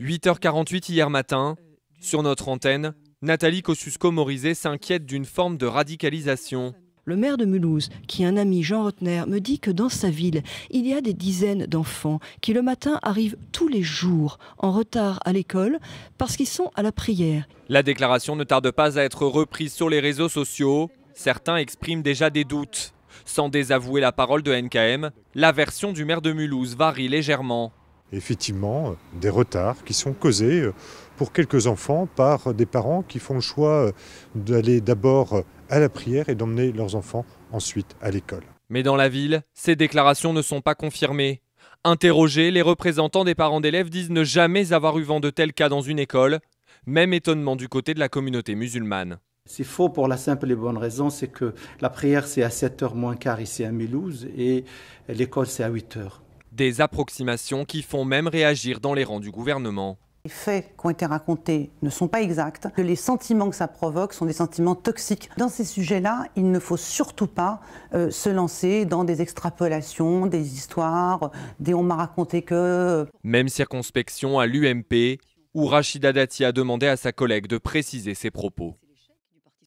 8h48 hier matin, sur notre antenne, Nathalie Kosciusko-Morizet s'inquiète d'une forme de radicalisation. Le maire de Mulhouse, qui est un ami, Jean Rotner, me dit que dans sa ville, il y a des dizaines d'enfants qui le matin arrivent tous les jours en retard à l'école parce qu'ils sont à la prière. La déclaration ne tarde pas à être reprise sur les réseaux sociaux. Certains expriment déjà des doutes. Sans désavouer la parole de NKM, la version du maire de Mulhouse varie légèrement. Effectivement, des retards qui sont causés pour quelques enfants par des parents qui font le choix d'aller d'abord à la prière et d'emmener leurs enfants ensuite à l'école. Mais dans la ville, ces déclarations ne sont pas confirmées. Interrogés, les représentants des parents d'élèves disent ne jamais avoir eu vent de tels cas dans une école. Même étonnement du côté de la communauté musulmane. C'est faux pour la simple et bonne raison, c'est que la prière c'est à 7h moins quart ici à Mulhouse et l'école c'est à 8h. Des approximations qui font même réagir dans les rangs du gouvernement. Les faits qui ont été racontés ne sont pas exacts, que les sentiments que ça provoque sont des sentiments toxiques. Dans ces sujets-là, il ne faut surtout pas se lancer dans des extrapolations, des histoires, des on m'a raconté que... Même circonspection à l'UMP, où Rachida Dati a demandé à sa collègue de préciser ses propos.